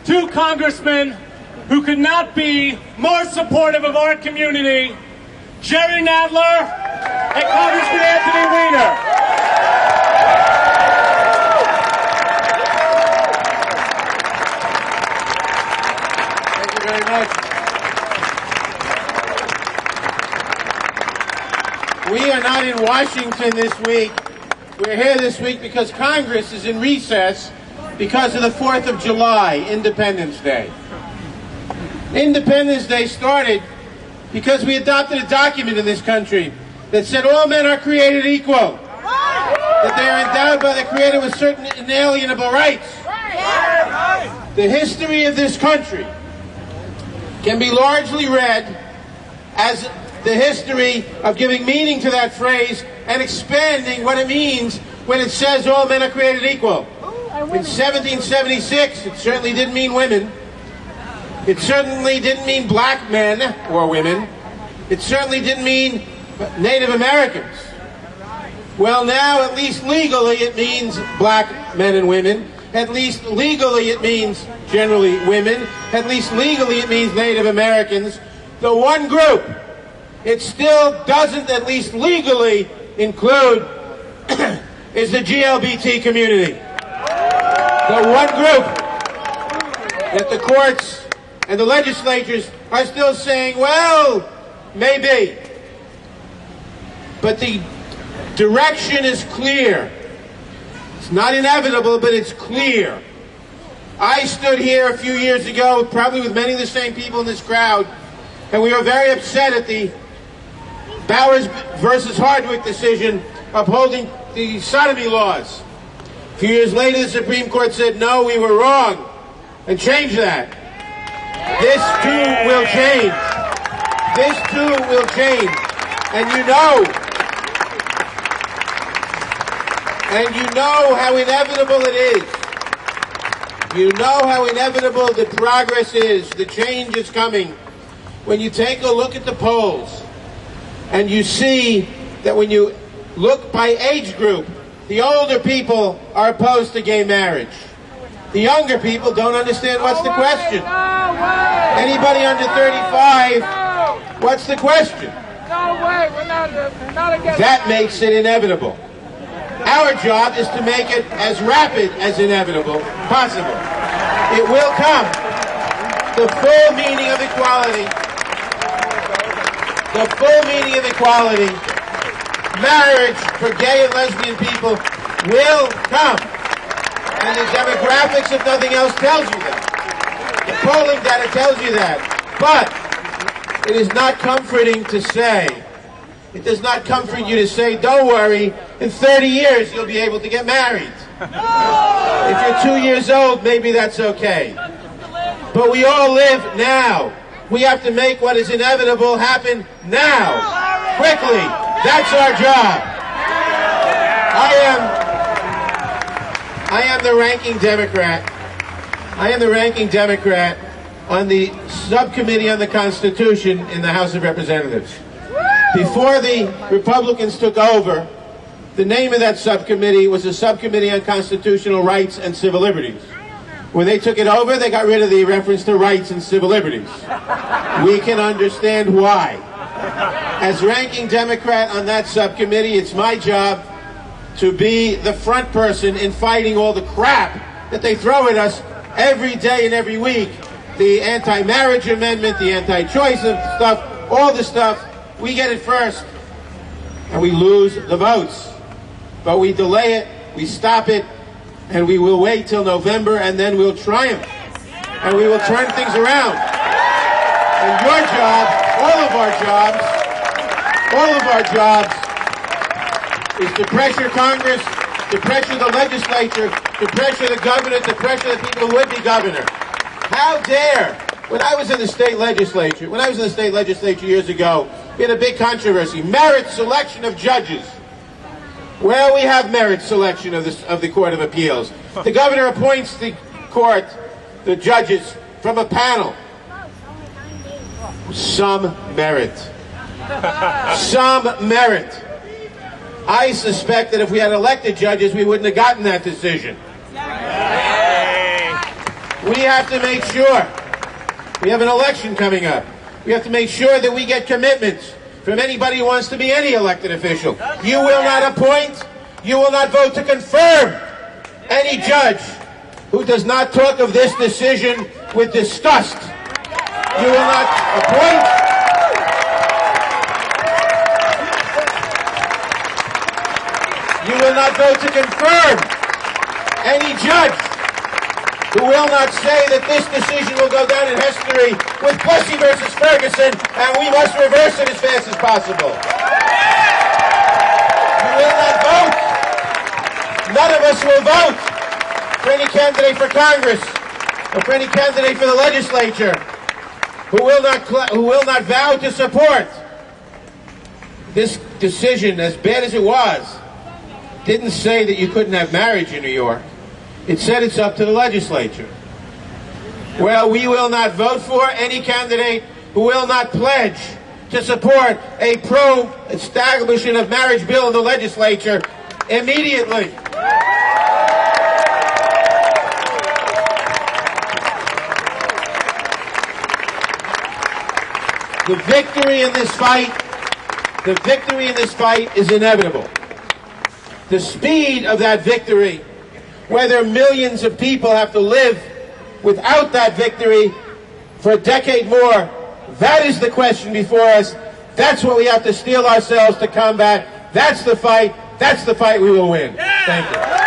two congressmen who could not be more supportive of our community, Jerry Nadler and Congressman Anthony Weiner. Thank you very much. We are not in Washington this week. We're here this week because Congress is in recess because of the 4th of July, Independence Day. Independence Day started because we adopted a document in this country that said all men are created equal, that they are endowed by the Creator with certain inalienable rights. The history of this country can be largely read as the history of giving meaning to that phrase and expanding what it means when it says all men are created equal. In 1776, it certainly didn't mean women. It certainly didn't mean black men or women. It certainly didn't mean Native Americans. Well, now, at least legally, it means black men and women. At least legally, it means generally women. At least legally, it means Native Americans. The one group it still doesn't, at least legally, include is the GLBT community. The one group that the courts and the legislatures are still saying, well, maybe. But the direction is clear. It's not inevitable, but it's clear. I stood here a few years ago, probably with many of the same people in this crowd, and we were very upset at the Bowers versus Hardwick decision upholding the sodomy laws. A few years later, the Supreme Court said, no, we were wrong, and changed that. This too will change. This too will change. And you know how inevitable it is. You know how inevitable the progress is, the change is coming. When you take a look at the polls, and you see that when you look by age group, the older people are opposed to gay marriage. The younger people don't understand what's the question. Anybody under 35, what's the question? That makes it inevitable. Our job is to make it as rapid as inevitable possible. It will come. The full meaning of equality. The full meaning of equality. Marriage for gay and lesbian people will come. And the demographics, if nothing else, tells you that. The polling data tells you that. But it is not comforting to say. It does not comfort you to say, don't worry, in 30 years you'll be able to get married. If you're 2 years old, maybe that's okay. But we all live now. We have to make what is inevitable happen now. Quickly. That's our job. I am the ranking Democrat. I am the ranking Democrat on the subcommittee on the Constitution in the House of Representatives. Before the Republicans took over, the name of that subcommittee was the Subcommittee on Constitutional Rights and Civil Liberties. When they took it over, they got rid of the reference to rights and civil liberties. We can understand why. As ranking Democrat on that subcommittee, it's my job to be the front person in fighting all the crap that they throw at us every day and every week. The anti-marriage amendment, the anti-choice stuff, all the stuff. We get it first, and we lose the votes. But we delay it, we stop it, and we will wait till November, and then we'll triumph. And we will turn things around. And your job, all of our jobs, is to pressure Congress, to pressure the legislature, to pressure the governor, to pressure the people who would be governor. How dare, when I was in the state legislature years ago, we had a big controversy, merit selection of judges. Well, we have merit selection of the Court of Appeals. The governor appoints the court, the judges, from a panel. Some merit. Some merit. I suspect that if we had elected judges, we wouldn't have gotten that decision. We have to make sure, we have an election coming up. We have to make sure that we get commitments from anybody who wants to be any elected official. You will not appoint, you will not vote to confirm any judge who does not talk of this decision with disgust. You will not appoint, you will not vote to confirm any judge who will not say that this decision will go down in history with Plessy versus Ferguson, and we must reverse it as fast as possible. You will not vote. None of us will vote for any candidate for Congress or for any candidate for the legislature who will not vow to support this decision, as bad as it was. Didn't say that you couldn't have marriage in New York. It said it's up to the legislature. Well, we will not vote for any candidate who will not pledge to support a pro-establishment of marriage bill in the legislature immediately. The victory in this fight is inevitable. The speed of that victory, whether millions of people have to live without that victory for a decade more, that is the question before us. That's what we have to steel ourselves to combat. That's the fight we will win. Thank you.